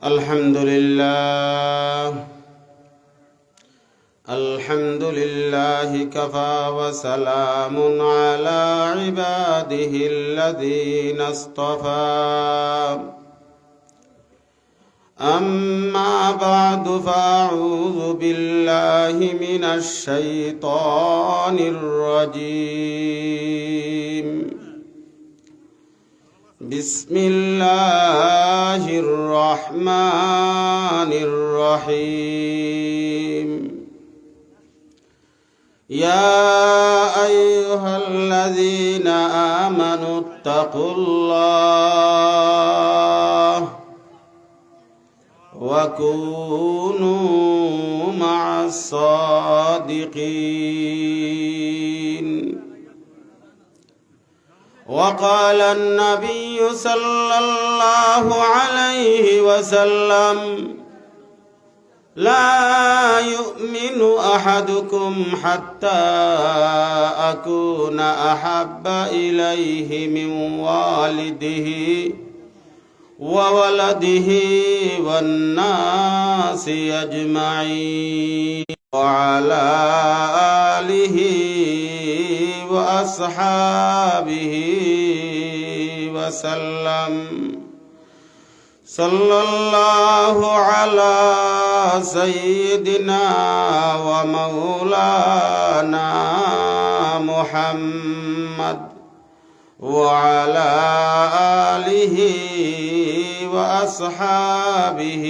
الحمد لله كفى وسلام على عباده الذين اصطفى أما بعد فأعوذ بالله من الشيطان الرجيم بسم الله الرحمن الرحيم يا أيها الذين آمنوا اتقوا الله وكونوا مع الصادقين. وقال النبي صلى الله عليه وسلم لا يؤمن أحدكم حتى أكون أحب إليه من والده وولده والناس أجمعين وعلى آله وأصحابه وسلم. صلى الله على سيدنا ومولانا محمد وعلى آله وأصحابه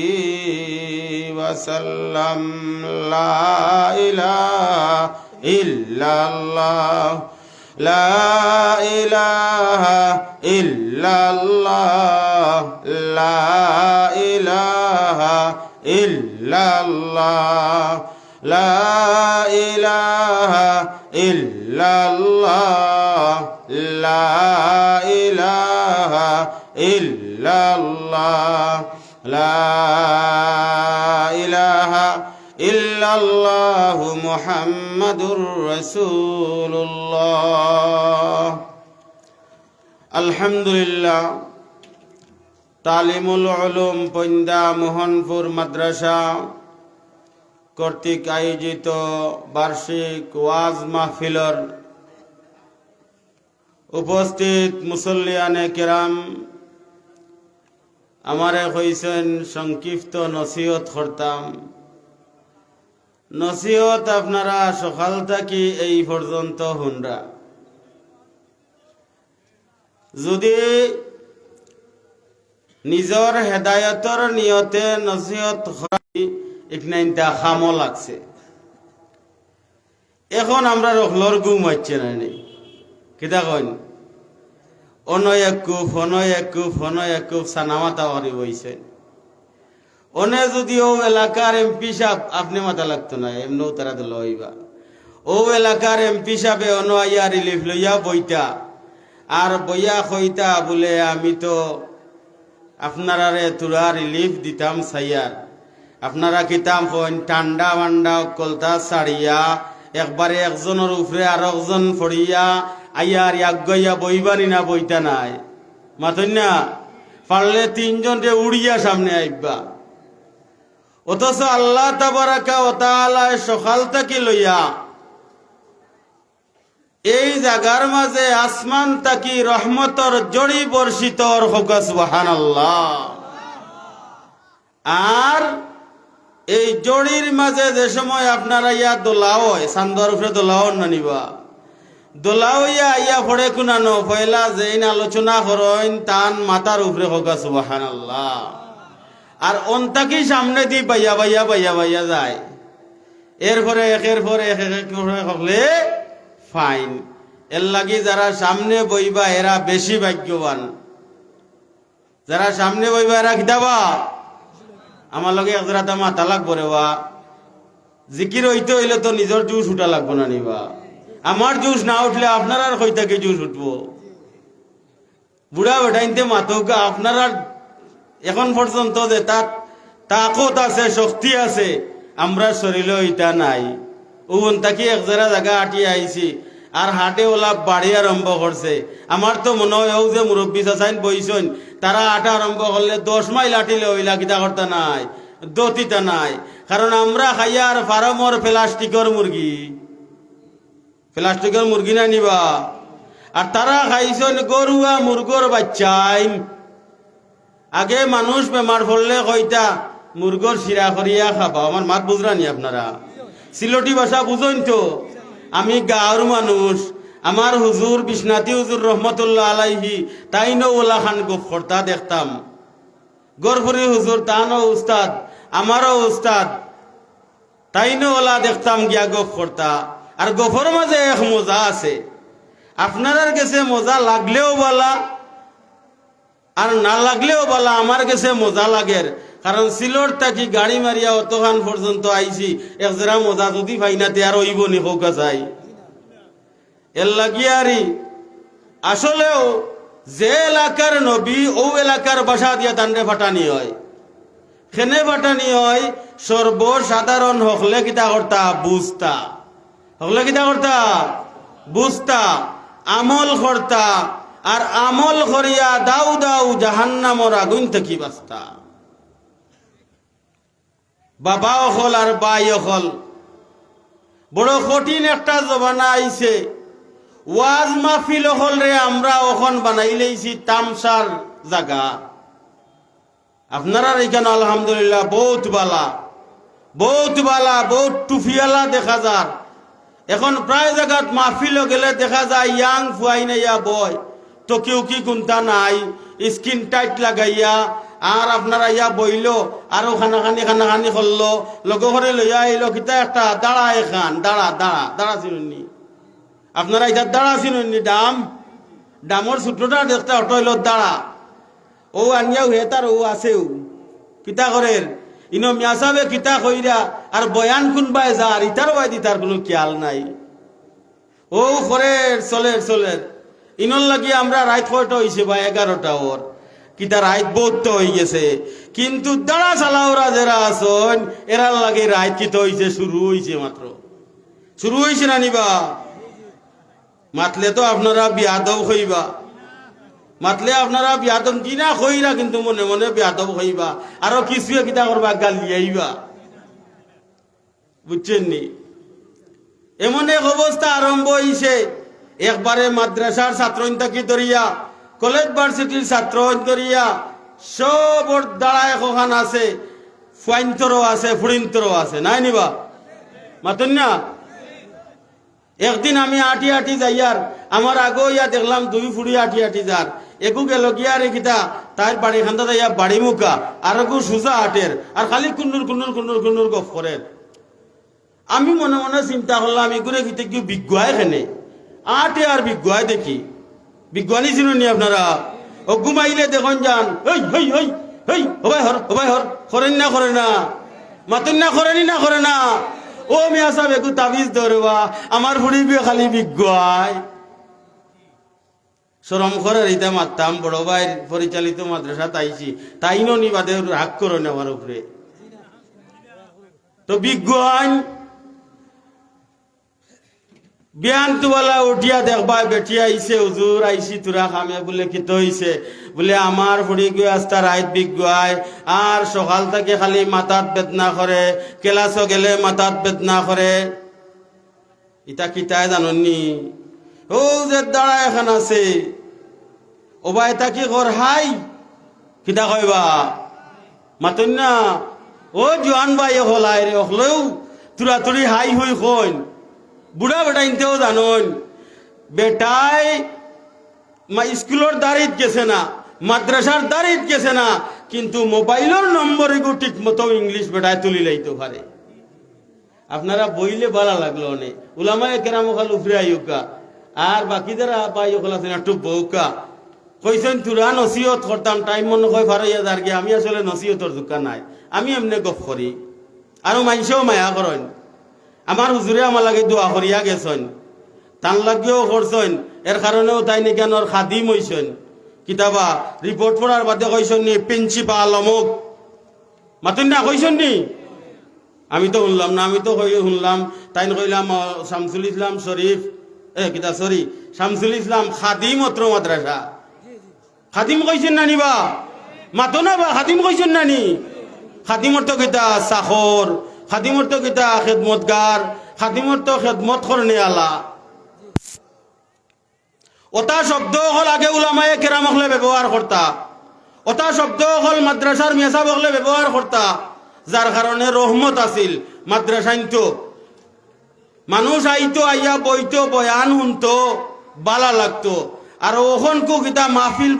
وسلم. لا إله إلا الله لا إله إلا الله لا إله إلا الله لا إله إلا الله لا إله إلا الله لا إله إلا الله محمد رسول الله. الحمد لله. তালিমুল উলুম পইন্দা মোহনপুর মাদ্রাসা কর্তৃক আয়োজিত বার্ষিক ওয়াজ মাহফিলর উপস্থিত মুসল্লিয়ানে কেরাম, আমারে কইছেন সংক্ষিপ্ত নসিহত করতাম। নসিহত আপনারা সকাল থাকি এই পর্যন্ত হুনরা। যদি নিজর হেদায়তর নিয়তে নসিহত ইকনাইনটা খামো লাগছে। এখন আমরা রখলর ঘুম হচ্ছে না নেই কিতা কইন অনয় সানামাতা করি বইছে। অনে যদি ও এলাকার এমপি সাহেব আপনি মাথা লাগতো না, এমনও তারা তো লইবা। ও এলাকার এমপি সাহেবে অন আইয়া রিলিফ লইয়া বইতা আর বইয়া কইতা বলে আমি তো আপনারারে তুরা রিলিফ দিতাম সাইয়ার, আপনারা কিতাম কইন ঠান্ডা মান্ডা কলতা ছাড়িয়া একবারে একজনের উপরে আর একজন ফড়িয়া আইয়ার ইয়াক গইয়া বইবানি না বইতা নাই মাতই না পারলে তিনজনকে উড়িয়া সামনে আইবা। অথচ আল্লাহ তাবারাকা ওয়া তাআলা সকাল থেকে লইয়া এই জায়গার মাঝে আসমান তাকি রহমতর জড়ি বর্ষিতর হোক সুবহানাল্লাহ। আর এই জড়ির মাঝে যে সময় আপনারা ইয়া দোলাও চান্দর উপরে দোলাও না নিবা, দোলাও ইয়া ইয়া ফড়ে কুনানো পয়লা যেইন আলোচনা করেন তান মাথার উপরে হোক সুবহানাল্লাহ। আর অন্তাকি সামনে দি বাইয়া বাইয়া বাইয়া বাইয়া যায়। এরপরে একের পরে এক এক করে হলে ফাইন। এর লাগি যারা সামনে বইবা এরা বেশি ভাগ্যবান। যারা সামনে বইবা এরা কিতাবা আমার লগে একজোড়াতে মাথা লাগবো রে বা জিকির হইতে হইলে তো নিজের জুস উঠা লাগবো না নিবা। আমার জুস না উঠলে আপনার আর কই থেকে জুস উঠবো। বুড়া বেটাইনতে মাথা আপনার এখন পর্যন্ত যে তাকত আছে শক্তি আছে আমরা শরীরে ইটা নাই। ওন তাকি এক জায়গা আটিয়ে আইছি আর হাটে ওলা বাড়ি আরম্ভ করছে। আমার তো মনে হয় ও যে মুরব্বী চাচাইন বইছেন তারা আটা আরম্ভ করলে 10 মাইল আটিলে ওইলা কিতা করতে নাই, দতিতা নাই। কারণ আমরা খাইয়ার ফার্মর প্লাস্টিকের মুরগি না নিবা, আর তারা খাইছেন গরুয়া মুরগর বাচ্চাইন। আগে মানুষ বেমার পড়লে কইতা মুরগর শিরা করিয়া খাবা। আমার মাত বুঝরানি আপনারা? সিলটি ভাষা বুঝেন তো? আমি গাঁওর মানুষ, আমার হুজুর বিশ্বনাথী হুজুর রহমতুল্লাহ আলাইহি তাইনও ওলা খান গপ করতা দেখতাম। গরফুরি হুজুর তানও উস্তাদ, আমারও উস্তাদ, তাইনও ওলা দেখতাম গিয়া গপ করতা। আর গফর মাঝে এক মজা আছে, আপনার কাছে মজা লাগলেও বলা আর না লাগলেও বলা, আমার কাছে মজা লাগের। কারণ সিলট থাকি গাড়ি মারিয়া অতখান পর্যন্ত আইছি, একজরা মজা যদি পাই না তে আর ওইব নি কৌকা চাই এর লাগিয়ারি। আসলেও যে এলাকার নবী ও এলাকার বাসা দিয়া তান্ডে ফাটানি হয়, খেনে ফাটানি হয় সর্বসাধারণ হকলে কিতা করতা বুঝতা, হকলে কিতা করতা বুঝতা, আমল করতা। আর আমল করিয়া দাউ দাউ জাহান্নামর আগুন থেকে বাঁচতা। বাবা হল আর বাই হল বড় কঠিন একটা জমানা আইছে। ওয়াজ মাহফিল হল রে আমরা ওখন বানাই লইছি তামসার জায়গা। আপনারা এখানে আলহামদুলিল্লাহ বহুত বালা, বহুত টুফিয়ালা দেখা যার। এখন প্রায় জায়গাত মাহফিল গেলে দেখা যায় ইয়াং ফুয়াই নাইয়া বয়, তো কেউ কি গুনতা নাই, স্কিন টাইট লাগাইয়া। আর আপনারা ইয়া বইল আরো খানাখানি করলো, লগ করে লইয়া আইলো কিতা একটা দাঁড়া, এখান দাঁড়া চিনুননি আপনারা, এটা দাঁড়া চিনুননি, ডামর ছোটটা দেখতে হটইল দাঁড়া। ও আনিয়াও হে তার ও আছেও কিতা করের ইনো মিয়া সাহেবে কিতা কইরা আর বয়ান কোনবাই যার ইতার বাইদি তার কোনো খেয়াল নাই। ও করে চলের ইনর লাগি আমরা রাত কয়টা হয়েছে বা 11টা ওর কিতা রাত বহুত হয়ে গেছে। কিন্তু দাঁড়া চালাওরা যারা আসন এরার লাগে রাত কিতা হয়েছে, শুরু হয়েছে, মাত্র শুরু হয়েছে না নিবা। মাতলে তো আপনারা বিয়াদব হইবা, মাতলে আপনারা বিয়াদব কিনা হইরা, কিন্তু মনে মনে বিয়াদব হইবা। আরো কিছুয়ে কিতা করবা, গালি আইবা, বুঝছেন নি? এমন এক অবস্থা আরম্ভ হইছে, একবারে মাদ্রাসার ছাত্র থাকি ধরিয়া কলেজ ভার্সিটির ছাত্র ধরিয়া সব দাঁড়ায় কখান আছে, ফুয়াইন্তরও আছে, ফুড়িন্তরও আছে, নাই নিবা মাতুন না? একদিন আমি আটি যাইয়ার, আমার আগো ইয়া দেখলাম 2 ফুড়ি আটি যার, একু গেল গিয়া রে কিতা তার বাড়ি খান্দা যাইয়া বাড়ি মুখা, আর একু সুজা আটের, আর খালি কুন্নুর গপ করেন। আমি মনে মনে চিন্তা করলাম এগুলো কিতে কি বিজ্ঞায় খেনে আটে আর বিজ্ঞায় দেখি, বিজ্ঞানী চিনুন আপনারা? ও ঘুমাইলে দেখুন যান হবাই হর করেন না মাতুন না করে না। ও মিয়া সাহেব একটু তাবিজ ধরবা, আমার ফুড়ি বিয়ে খালি বিজ্ঞায় সরম করে রিতে মারতাম। বড় ভাই পরিচালিত মাদ্রাসা তাইছি, তাই নি বাদে রাগ করো না আমার উপরে। তো বিজ্ঞান বিয়ান্তওয়ালা উঠিয়া দেখবা বেটিয়া আইছে, হুজুর আইছি তোরা খামে বলে কিত হইছে, বলে আমার ফুড়ি গিয়ে আস্তা রাইত বিজ্ঞায়, আর সকাল থেকে খালি মাথাত বেদনা করে, ক্লাসও গেলে মাথাত বেদনা করে। ইটা কিতায় জাননি? ও যে দাঁড়া এখন আছে ওবা এটা কি কর হাই কিতা কইবা মাতুন না? ও জোয়ান ভাই হলাই রে, হলেও তুরাতুরি হাই হই কইন। বুড়া বেটা ইনতেও জানন, বেটাই স্কুলের দাঁড়িয়ে গেছে না, মাদ্রাসার দাঁড়িয়ে গেছে না, কিন্তু মোবাইলের নম্বর এগো ঠিক মতো ইংলিশ বেটায় তুলি লাইতে পারে। আপনারা বইলে ভালো লাগলো অনেক উলামায়ে কেরাম খাল উফরে আইকা, আর বাকি যারা পাই ওখানে আছেন একটু বউকা কইছেন তুরা নসিহত করতাম, টাইম মনে হয় ফারাইয়া যার গিয়ে। আমি আসলে নসিহতর দোকান নাই, আমি এমনি গপ করি, আর মানুষেও মায়া করেন। আমার হুজুরে আমার লাগে দোয়া করিয়া গেছেন, তান লাগিও করছেন, এর কারণেও তাই নাকি ওর খাদিম হইছেন। কিতাবা রিপোর্ট পড়ার বাদে কইছেন নি প্রিন্সিপাল অমুক, মাতুন না কইছেন নি? আমি তো শুনলাম না, আমি তো শুনলাম তাই কইলাম শামসুল ইসলাম শরীফ কিতা সরি শামসুল ইসলাম খাদিম অত্র মাদ্রাসা। খাদিম কইছেন নানি বা মাতো না বা খাদিম কইছেন নানি? খাদিমর তো কিতা চাকর, খাদিমর তো কিতা খেদমতগার, খাদিমর তো খেদমত করনে আলা। ওটা শব্দ হল আগে উলামায়ে কেরাম হলে ব্যবহার করতা, ওটা শব্দ হল মাদ্রাসার মেসাব হলে ব্যবহার করতা, যার কারণে রহমত আছিল মাদ্রাসাইন। তো মানুষ আইতো, আইয়া বইতো, বয়ান শুনতো, বালা লাগতো। আর ওখন কু কিতা মাহফিল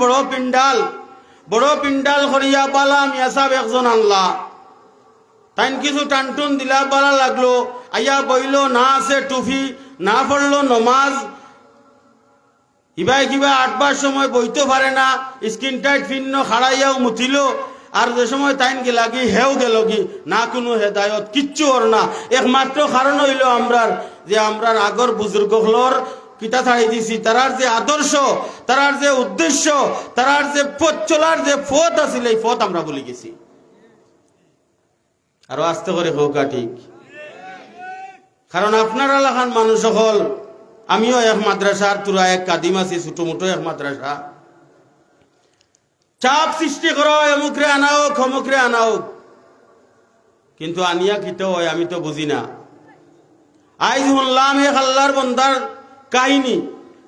বড় পিন্ডাল করিয়া বালা মেসাব একজন আনলা, তাইন কিছু টানটুন দিলা, বালা লাগলো, আইয়া বইল, না আছে টুফি, না পড়লো নমাজ, ইবাই কিবা 8 বার সময় বইতে পারে না, স্কিন টাইট ফিন্ন খাড়াইয়াও মুথিল। আর যে সময় তাইন গেলা কি হেও গেল কি না, কোনো হেদায়ত কিচ্ছু ওর না। একমাত্র কারণ হইল আমরার যে আমরার আগর বুজুর্গ হলর কিতা ছাড়াই দিছি, তারার যে আদর্শ, তারার যে উদ্দেশ্য, তারার যে পথ চলার যে পথ আছিল, এই পথ আমরা ভুলে গেছি। আরো আস্তে করে হোক ঠিক, কারণ আপনারা লাখান মানুষ হল, আমিও এক মাদ্রাসার তুরা এক কাদিম আছি, ছোট মোটো এক মাদ্রাসা। চাপ সৃষ্টি করো, এমুকরে আনাও খমুকরে আনাও, কিন্তু আনিয়া কিতো হয় আমি তো বুঝি না। আইজ শুনলাম এক আল্লাহর বন্দার কাহিনী,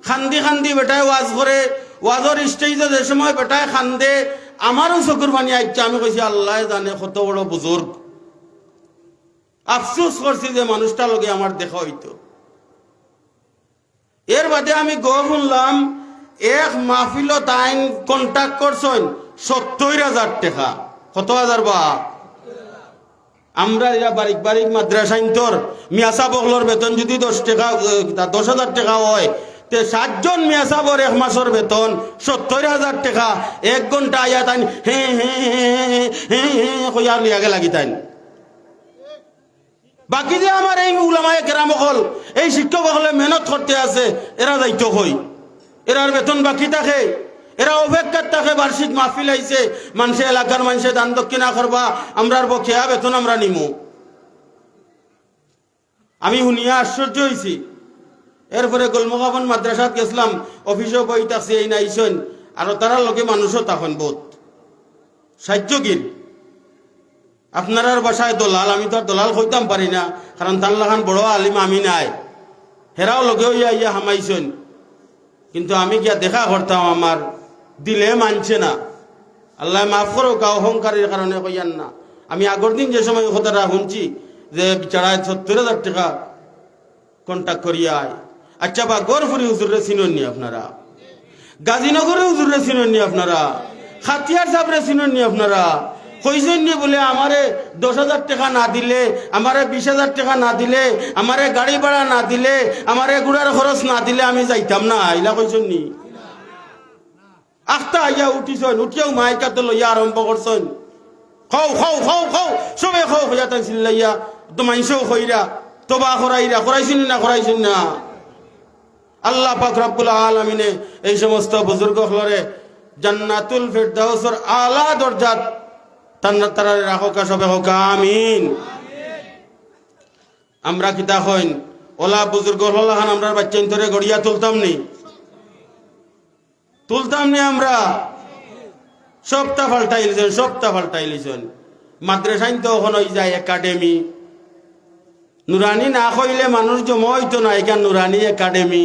খান্দি খান্দি বেটায় ওয়াজ করে, ওয়াজর স্টেজে যে সময় বেটায় খান্দে, আমারও চকুর পানি আইছে। আমি কইছি আল্লাহ জানে কত বড় বুজুর্গ, আফসোস করছি যে মানুষটা লগে আমার দেখা হইতো। এর বাদে আমি শুনলাম এক মাহফিল তাইন কন্ট্যাক্ট করছেন 70,000 টাকা। কত হাজার বা? আমরা এরা বারিক বারিক মাদ্রাসাইন্তর মিয়াসা বগলর বেতন যদি 10,000 টাকা হয়, তে 7 জন মিয়াসাবর এক মাসের বেতন 70,000 টাকা। 1 ঘন্টা আয়া তাইন হে হে হে কইয়া লিয়াগে লাগি তাইন। বাকি যে আমার এই উলামায়ে কেরাম হল, এই শিক্ষক হলে মেহনত করতে আছে, এরা দায়িত্ব হই, এরার বেতন বাকি থাকে, এরা অপেক্ষার থাকে। বার্ষিক মাহফিল আইছে, মানুষে এলাকার মানুষে দান দক্ষিণা করবা, আমরার বকেয়া বেতন আমরা নিমু। আমি শুনিয়া আশ্চর্য হয়েছি। এরপরে গোলমুখাবন মাদ্রাসাত গেছিলাম, অফিসও বইতাছে এই নাইছেন, আর তারা লোকে মানুষও তখন বোধ সাহায্যগীর। আপনার বাসায় দলাল, আমি তো আর দলাল হইতাম পারি না, কারণ তার লাখান বড় আলিম আমি নাই। হেরাও লগে হইয়া ইয়া হামাইছেন, কিন্তু আমি গিয়া দেখা করতাম, আমার দিলে মানছে না। আল্লাহ মাফ করো, কা অহংকারের কারণে কইয়ান না। আমি আগর দিন যে সময় কথাটা শুনছি যে বিচারায় 70,000 টাকা কন্ট্যাক্ট করিয়া আয়। আচ্ছা বা গড়ফুরি হুজুরে চিনননি আপনারা, গাজীনগরে হুজুরে চিনননি আপনারা, খাতিয়ার সাবরে চিনননি আপনারা? কইছেন নি বলে আমারে 10,000 টাকা না দিলে, আমারে 20,000 টাকা না দিলে, আমারে গাড়ি ভাড়া না দিলে, আমারে গুড়ার খরচ না দিলে আমি যাইতাম না, ইলা কইছেন নি? আখতা আইয়া উঠিছেন, উঠিয়াও মাইকাত লইয়া আরম্ভ করছেন, খাও খাও খাও খাও, সবে খাও হইয়া তাই চিল্লাইয়া, তো মাইসও খইরা তোবা খরাইছেন না? আল্লাহ পাক রব্বুল আলামিনে এই সমস্ত বুজুর্গ হলরে জান্নাতুল ফিরদাউসের আলা দরজাত তারা রাখোকা, সবে হোকা আমিন। আমরা কিতা হইন ওলা বুজুর্গ হলাহান আমরা বাচ্চা ধরে গড়িয়া তুলতাম নি? আমরা সপ্তাহ ফাল্টাইলিছেন। মাদ্রাসাইন তো ওখানে যায় একাডেমি, নুরানি না কইলে মানুষ জমা হইতো না। এখান নুরানি একাডেমি,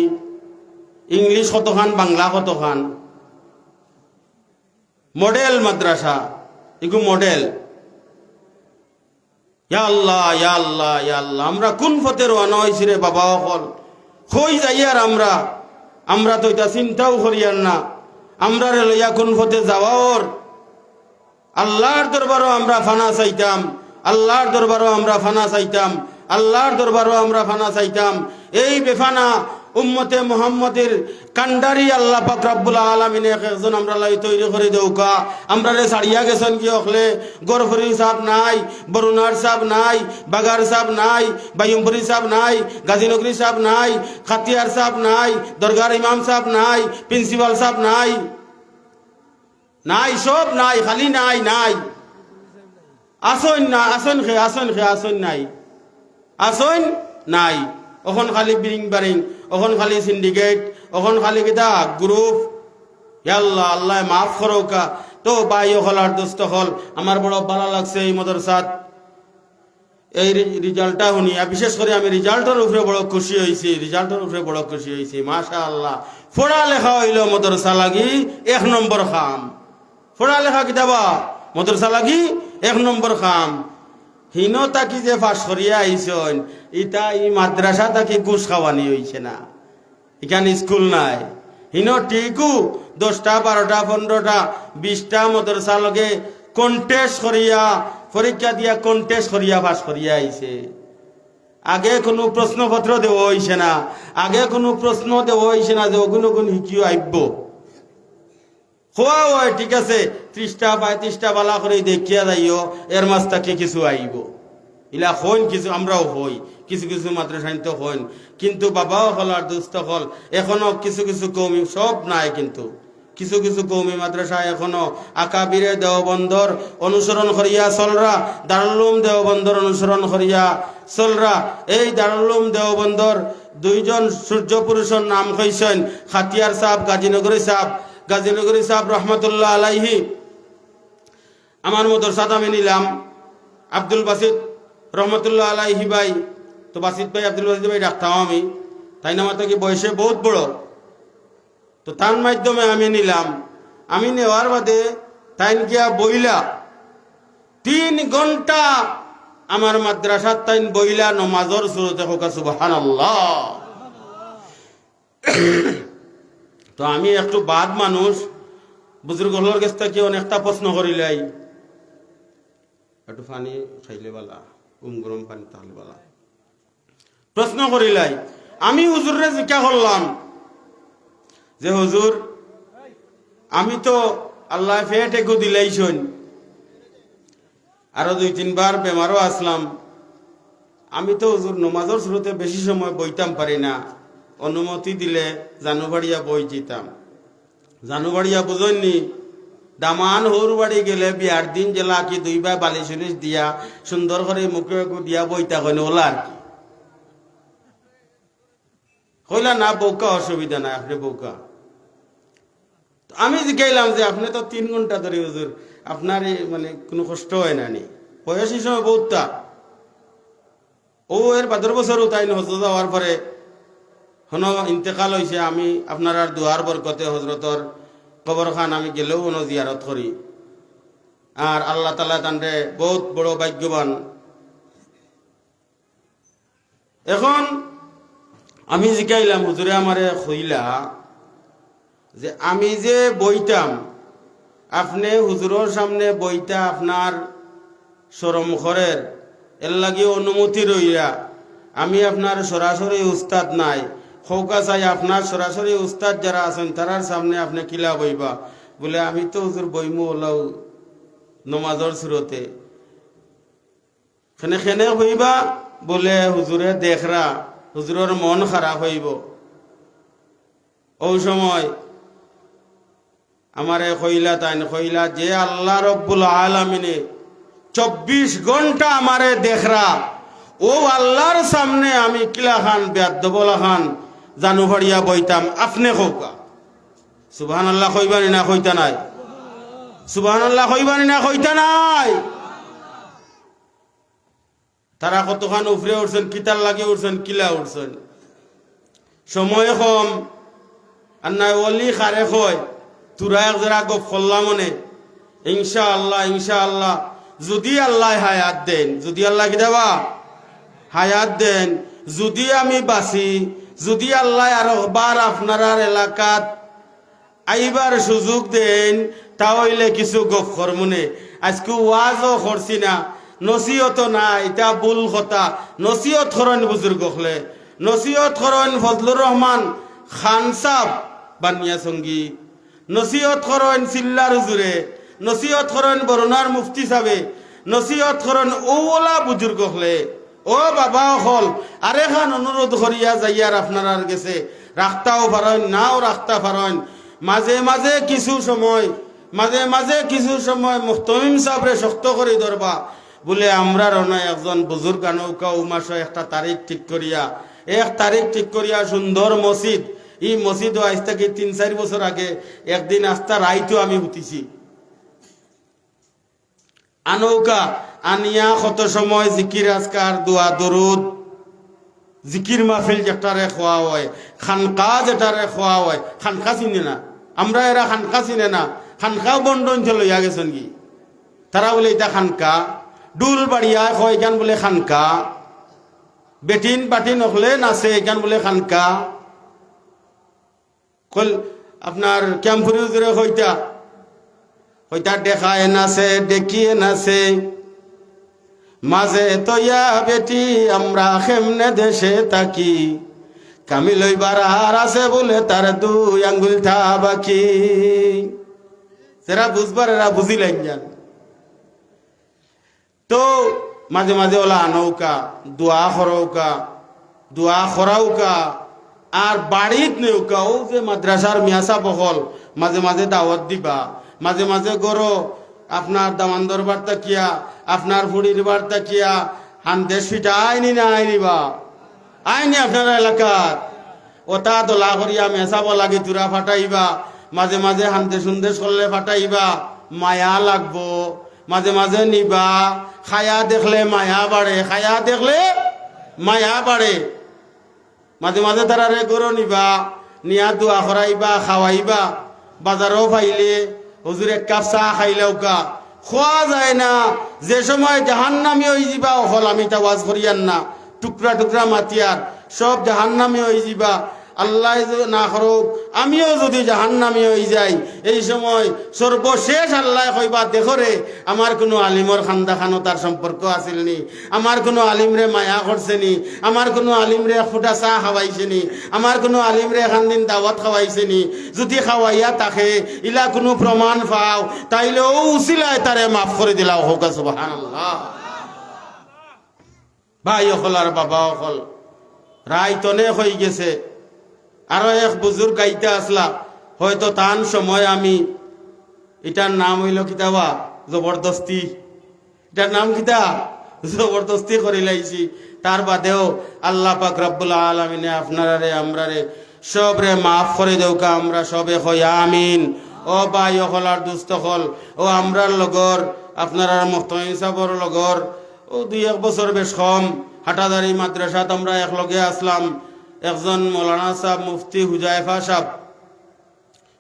ইংলিশ কতখান, বাংলা কতখান, মডেল মাদ্রাসা, এগু মডেল। ইয়া আল্লাহ ইয়া আল্লাহ ইয়া আল্লাহ, আমরা কোন পথে রওনা হইছি রে বাবা হল, কই যাই আর আমরা তো এটা চিন্তাও করিয়ার না, আমরা রে লইয়া কোন পথে যাওয়ার। আল্লাহর দরবারও আমরা ফানা চাইতাম, আল্লাহর দরবারও আমরা ফানা চাইতাম, আল্লাহর দরবারও আমরা ফানা চাইতাম। এই বেফানা উম্মতে মুহাম্মদের কান্ডারি আল্লাহ পাক রব্বুল আলামিনে একজন আমরা লাই তৈরি করে দেউকা। আমরা রে ছাড়িয়া গেছেন কি হলে গরফরি সাহেব নাই, বরুণার সাহেব নাই, বাগার সাহেব নাই, বাইমপুরি সাহেব নাই, গাজীনগরী সাহেব নাই, খাতিয়ার সাহেব নাই, দরগার ইমাম সাহেব নাই, প্রিন্সিপাল সাহেব নাই, সব নাই, খালি নাই আসন না, আসন নাই, আসন নাই, ওখন খালি বিরিং বারিং ওখন খালি সিন্ডিকেট, ওখন খালি কিতা গ্রুপ। আল্লাহ আল্লাহ মাফ করোকা। তো ভাই হল আর দোস্ত হল, আমার বড় ভালো লাগছে এই মাদ্রাসাত এই রেজাল্টটা শুনিয়া। বিশেষ করে আমি রেজাল্টের উপরে বড় খুশি হয়েছি, রেজাল্টের উপরে বড় খুশি হয়েছি। মাশাআল্লাহ, পড়ালেখা হইল মাদ্রাসা লাগি 1 নম্বর কাম। পড়ালেখা কিতাবা মাদ্রাসা লাগি 1 নম্বর কাম। হিনো তাকি যে পাশ করিয়া আইসন, ইটা এই মাদ্রাসা তাকি ঘুষ খাওয়ানি হইছে না, এখানে স্কুল নাই। হিনো ঠিকও 10টা 12টা 15টা 20টা মাদ্রাসা লগে কন্টেস্ট করিয়া পরীক্ষা দিয়া কন্টেস্ট করিয়া পাশ করিয়া আইছে। আগে কোনো প্রশ্নপত্র দেওয়া হইছে না, আগে কোনো প্রশ্ন দেওয়া হইছে না যে অগুন অগুন শিখিও আইব। খোয়া হয় ঠিক আছে, 30টা 35টা বালা করে দেখিয়া যাইও, এর মাছ তাকে কিছু আইব। ইলা হইন কিছু, আমরাও হই কিছু কিছু মাদ্রাসায় তো হইন, কিন্তু বাবাও হল আর দুস্থ হল এখনো কিছু কিছু কৌমি, সব নাই কিন্তু কিছু কিছু কৌমি মাদ্রাসায় এখনো আকাবিরে দেওবন্দর অনুসরণ করিয়া চলরা, দারুল উলুম দেওবন্দর অনুসরণ করিয়া চলরা। এই দারুল উলুম দেওবন্দর 2জন সূর্য পুরুষের নাম কইছেন, খাতিয়ার সাহেব, গাজীনগরী সাহেব রহমতুল্লাহ আলাইহি। আমার মাদ্রাসাত আমি নিলাম আব্দুল বাসিত রহমতুল্লাহ আলাইহি ভাই। তো বাসিত ভাই, আব্দুল বাসিত ভাই ডাকতাম আমি, তাই না মাত্র কি বয়সে বহুত বড়। তো তার মাধ্যমে আমি নিলাম। আমি নেওয়ার বাদে তাইন গিয়া বইলা 3 ঘন্টা আমার মাদ্রাসার তাইন বইলা নমাজর সুরতে হোকা সুবহানাল্লাহ। তো আমি একটু বাদ মানুষ, বুজুর্গ হলোর কাছ থেকে অনেকটা প্রশ্ন করিলাই, একটু পানি খাইলে বালা, গরম পানি তাহলে বালা, প্রশ্ন করিলাই। আমি হুজুরে জিজ্ঞা করলাম যে হুজুর, আমি তো আল্লাহ ফেট একু দিলাইছন, আরো 2-3 বার বেমারও আসলাম, আমি তো হুজুর নমাজের শুরুতে বেশি সময় বইতাম পারি না, অনুমতি দিলে জানুবাড়িয়া বই যেতাম। জানুবাড়িয়া বুঝননি, দামান হৌর বাড়ি গেলে বিয়ার দিন জেলা কি 2 বার বালিশ দিয়া সুন্দর করে মুখে দিয়া বইতা কইন ওলা আর কি কইলা না, বউকা অসুবিধা নাই, আপনি বউকা। আমি জিজ্ঞাইলাম যে আপনি তো 3 ঘন্টা ধরে হুজুর, আপনার মানে কোনো কষ্ট হয় না নি? বয়সী সময় বহুতটা। ও এর 12 বছরও তাই হজ যাওয়ার পরে হন ইন্তেকাল হয়েছে। আমি আপনার আর দুয়ার বরকতে হজরতর কবরখান আমি গেলেও কোনো জিয়ারত করি, আর আল্লাহ তাআলা তানরে বহুত বড় ভাগ্যবান। এখন আমি জিজ্ঞাইলাম হুজুরে আমারে কইলা যে আমি যে বইতাম, আপনি হুজুরের সামনে বইটা আপনার শরম করের, এর লাগি অনুমতি রইয়া, আমি আপনার সরাসরি উস্তাদ নাই, খৌকা চাই আপনার সরাসরি উস্তাদ যারা আছেন তারার সামনে আপনি কিলা বইবা? বলে আমি তো হুজুর বইমু ওলাও নমাজর সুরতে। খেনে খেনে হইবা? বলে হুজুরে দেখরা, হুজুরের মন খারাপ হইব। ওই সময় আমারে কইলা তাইন কইলা যে আল্লাহ রব্বুল আলামিনে 24 ঘন্টা আমারে দেখরা, ও আল্লাহর সামনে আমি কিলা খান বেয়াদবলা খান জানু ফাড়িয়া বইতাম, আপনি খোকা সুবহানাল্লাহ কইবানি না কইতা নাই? সুবহানাল্লাহ কইবানি না কইতা নাই? তারা কতখান উফরে উঠছেন, কিতার লাগে উঠছেন, কিলা উঠছেন। সময় কম আর নাই ওলি খারে কয় তোরা এক যারা গপ করলাম মনে, ইনশাআল্লাহ ইনশাআল্লাহ যদি আল্লাহ হায়াত দেন, যদি আল্লাহ কি দেবা হায়াত দেন, যদি আমি বাঁচি, যদি আল্লাহ আরেকবার আপনার এলাকাত আইবার সুযোগ দেন, তাহলে কিছু গপ করমনে। আজকে ওয়াজও করছি না, নসিহত না, এটা ভুল কথা। নসিহত করেন বুজুর্গ হলে, নসিহত করেন ফজলুর রহমান খান সাহ বানিয়া সঙ্গী, নসিহত করেন সিল্লার হুজুরে, নসিহত করেন বরুণার মুফতি সাবে, নসিহত করেন ওলা বুজুর্গ হলে। ও বাবা হল আরেখান অনুরোধ করিয়া যাইয়ার আপনার গেছে, রাখতাও পারেন নাও রাখতা পারেন, মাঝে মাঝে কিছু সময়, মাঝে মাঝে কিছু সময় মুহতমিম সাহেবরে শক্ত করে ধরবা। বলে আমরা রনা একজন বুজুর্গ নৌকা উমাশ একটা তারিখ ঠিক করিয়া এক তারিখ ঠিক করিয়া সুন্দর মসজিদ, এই মসজিদও আজ থেকে 3-4 বছর আগে একদিন আস্তা রাইতো আমি উঠিছি। আনৌকা আনিয়া কত সময় জিকির আজকার দোয়া দরুদ জিকির মাহফিল যেটারে খোয়া হয়, খানকা যেটারে খোয়া হয়। খানকা চিনে না আমরা, এরা খানকা চিনে না। খানকাও বন্ধ লইয়া গেছেন কি তারা বলে এটা খানকা। ডুল বাড়িয়া কয় গান বলে খানকা, বেটিন বাটিন হলে নাচে গান বলে খানকা। কল আপনার ক্যাম্পুরি উজরে হইতা হইতা দেখায় নাচে দেখিয়ে নাচে, মাঝে তৈয়া বেটি আমরা খেমনে দেশে থাকি, কামি লইবার আর আছে বলে তার 2 আঙ্গুল থা বাকি। যারা বুঝবার এরা বুঝিলেন যান। তো মাঝে মাঝে ওলা আনৌকা দোয়া খরৌকা দোয়া খরাউকা আর বাড়িত নেউকা। ও যে মাদ্রাসার মিয়াসা বহল মাঝে মাঝে দাওয়াত দিবা, মাঝে মাঝে গরো আপনার দামান্দর বার্তা কিয়া আপনার ফুড়ির বার্তা কিয়া হান্দেশ ফিটা আইনি না আইনিবা আইনি আপনার এলাকার ওটা দোলা করিয়া মেসাব লাগি তুরা ফাটাইবা, মাঝে মাঝে হান্দেশ সন্দেশ করলে ফাটাইবা, মায়া লাগবো। মাঝে মাঝে নিবা, খায়া দেখলে মায়া বাড়ে, খায়া দেখলে মায়া বাড়ে। মাঝে মাঝে তারারে গরু নিবা, নিয়া দোয়া করাইবা খাওয়াইবা। বাজারও পাইলে হুজুর 1 কাপ চা খাইলেওকা খোয়া যায় না। যে সময় জাহান্নামী হয়ে যাবা অকল আমি তা ওয়াজ করিয়ান না, টুকরা টুকরা মাতিয়ার সব জাহান্নামী হয়ে যাবা। আল্লাহ না করুক আমিও যদি জাহান্নামী হয়ে যাই, এই সময় সর্বশেষ আল্লাহ কইবা দেখো রে আমার কোনো আলিমর খান্দা খানো তার সম্পর্ক আছিল নি, আমার কোনো আলিমরে মায়া করছে নি, আমার কোনো আলিমরে 1 ফুটা চা খাওয়াইছে নি, আমার কোনো আলিমরে 1 দিন দাওয়াত খাওয়াইছে নি। যদি খাওয়াইয়া তাকে ইলা কোনো প্রমাণ পাও তাইলে ও উসিলায় তারে মাফ করে দিলাও হোক সুবহানাল্লাহ। ভাই অকল আর বাবা অকল রায় তনে হয়ে গেছে। আরো এক বুজুর্গ গাইতে আসলা, হয়তো তান সময় আমি এটার নাম হইল কিতাবা জবরদস্তি, এটার নাম কিতা জবরদস্তি করে লাইছি। তার বাদেও আল্লাহ পাক রব্বুল আলামিনে আপনারে আমরারে সবরে মাফ করে দেউকা আমরা সবে হই আমিন। ও ভাই হল আর দুস্থ হল ও আমরার লগর আপনার মহতমিম সাহর লগর ও 2-1 বছর বেশ কম হাটাদারি মাদ্রাসাত আমরা একলগে আসলাম। একজন মৌলানা সাহেব মুফতি হুজাইফা সাহেব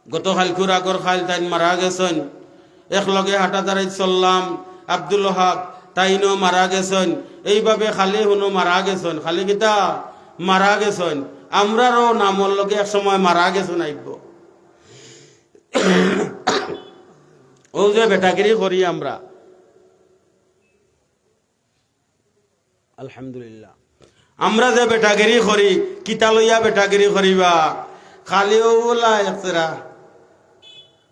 গত খালকুর আগর খাইল তাইন মারা গেছেন। একলগে হাটাদারি চললাম। আব্দুল ওহাব তাইনও মারা গেছেন। এইভাবে খালি হুনো মারা গেছেন, খালি কিতা মারা গেছেন। আমরারও নামর লগে এক সময় মারা গেছেন আইব। ও যে বেটাগিরি করি আমরা আলহামদুলিল্লাহ, আমরা যে বেটাগিরি করি কিতা লইয়া বেটাগিরি করিবা খালি ওলা একসেরা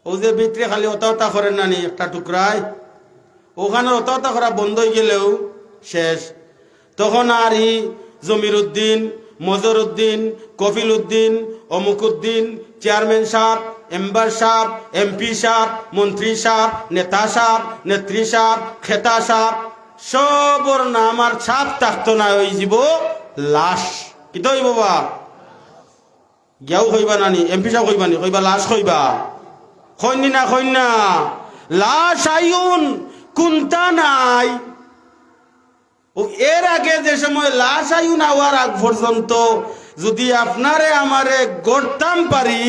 ও যে ভিতরে খালি অতা করেন নানি একটা টুকরায় ওখানে অতা করা বন্ধ হয়ে গেলেও শেষ। তখন আর ই জমির উদ্দিন, মজর উদ্দিন, কফিল উদ্দিন, অমুক উদ্দিন, চেয়ারম্যান সাহেব, এম্বার সাহেব, এমপি সাহেব, মন্ত্রী সাহেব, নেতা সাহেব, নেত্রী সাহেব, খেতা সাহেব সবর নাম আর ছাপ থাকতো না, ওই জীব লাশ কি তো বাবা গিয়াও কইবা নানি এমপি সাহেব কইবা নি কইবা লাশ কইবা কইনি না কইনা লাশ আইউন কোনটা নাই। ও এর আগে যে সময় লাশ আইউন আওয়ার আগ পর্যন্ত যদি আপনারে আমারে গড়তাম পারি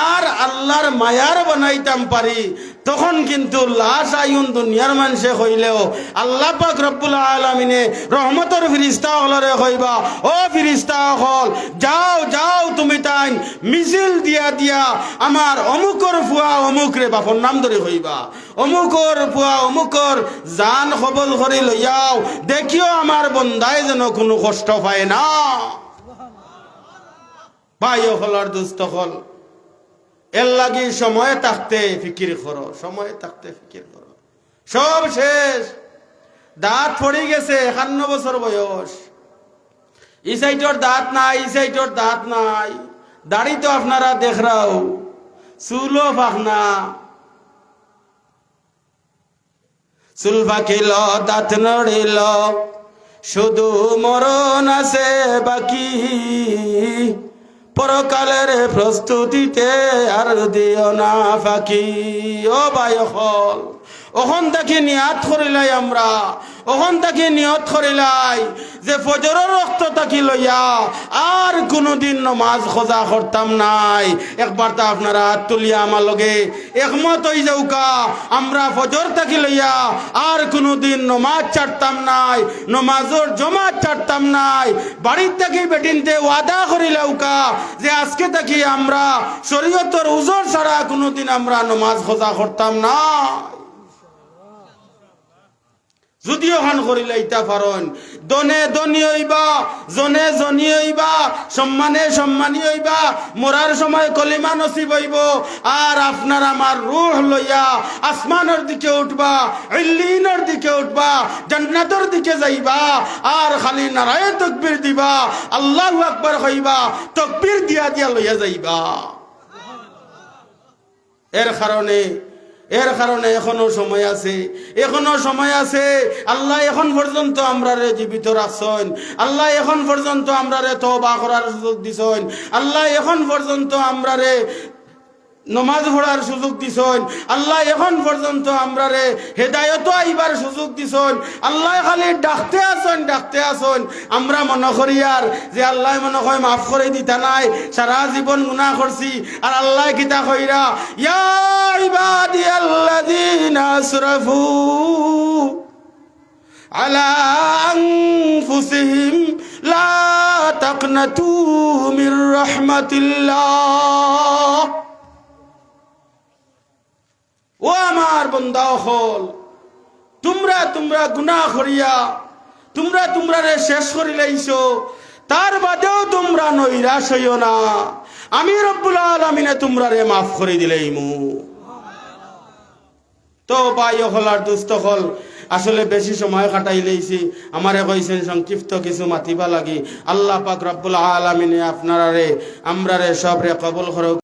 আর আল্লাহর মায়ার বানাইতাম পারি তখন কিন্তু লাশ আইউন দুনিয়ার মানুষে হইলেও আল্লাহ পাক রব্বুল আলামিনে রহমতের ফিরিস্তা হলরে কইবা ও ফিরিস্তা হল যাও যাও তুমি তাই মিছিল দিয়া দিয়া আমার অমুকর ফুয়া অমুকরে বাপর নাম ধরে হইবা অমুকর ফুয়া অমুকর জান খবর করে লইয়াও দেখিও আমার বন্দায় যেন কোনো কষ্ট পায় না। ভাই হলার দুস্থ হল এর লাগি সময় থাকতে ফিকির করো, সময় থাকতে ফিকির করো। সব শেষ, দাঁত পড়ে গেছে 51 বছর বয়স, এই সাইডর দাঁত নাই, এই সাইডর দাঁত নাই, দাড়ি তো আপনারা দেখরাও, চুলও ফাঁকনা, চুল ফাঁকিল দাঁত নড়িল শুধু মরণ আছে বাকি, পরকালের প্রস্তুতিতে আর দিও না ফাঁকি। ও ভাই হল ওখান থেকে নিয়াত করিলাই, আমরা ওখান থেকে নিয়ত করিলাই যে ফজরের রক্ত থাকি লইয়া আর কোনোদিন নমাজ খোঁজা করতাম নাই। একবার তা আপনারা হাত তুলিয়া আমার লগে একমত হয়ে যাউকা, আমরা ফজর থাকি লইয়া আর কোনোদিন নমাজ ছাড়তাম নাই, নমাজের জমাত ছাড়তাম নাই। বাড়ির থেকে বেটিনতে ওয়াদা করিলাউকা যে আজকে থেকে আমরা শরীয়তের উজর ছাড়া কোনোদিন আমরা নমাজ খোঁজা করতাম না। যদিও খান করিলে ইটা পারন, দনে ধনী হইবা, জনে জনী হইবা, সম্মানে সম্মানী হইবা, মরার সময় কলিমা নসিব হইব, আর আপনার আমার রূহ লইয়া আসমানের দিকে উঠবা, ইল্লিনের দিকে উঠবা, জান্নাতের দিকে যাইবা, আর খালি নারায়ে তাকবীর দিবা, আল্লাহু আকবার কইবা, তাকবীর দিয়া দিয়া লইয়া যাইবা। এর কারণে এখনো সময় আছে, এখনো সময় আছে। আল্লাহ এখন পর্যন্ত আমরারে জীবিত রাখছেন, আল্লাহ এখন পর্যন্ত আমরারে তওবা করার সুযোগ দিছেন, আল্লাহ এখন পর্যন্ত আমরারে নমাজ পড়ার সুযোগ দিছেন, আল্লাহ এখন পর্যন্ত আমরারে হেদায়েত আইবার সুযোগ দিছেন। আল্লাহ খালি ডাকতে আসেন। আমরা মনে করি আর যে আল্লাহ মনে হয় মাফ করে দিতা নাই, সারা জীবন গুনাহ করছি। আর আল্লাহ কিতা কইরা, ইয়া ইবাদিয়াল্লাযীনা আসরাফু আলা আনফুসিহিম লা তাকনাতু মির রাহমাতিল্লাহ। ও আমার বান্দা হল, তোমরা গুনাহ করিয়া তোমরা রে শেষ করি লাইছো, তার বাদেও তোমরা নৈরাশ হইও না। আমি রব্বুল আলামিনে তোমরা রে মাফ করে দিলাইমু। তো ভাই হল আর দুস্থ হল, আসলে বেশি সময় কাটাই লইছি, আমারে কইছেন সংক্ষিপ্ত কিছু মাতিবা লাগি। আল্লাহ পাক রব্বুল আলামিনে আপনারা রে আমরা রে সব রে কবুল করুক।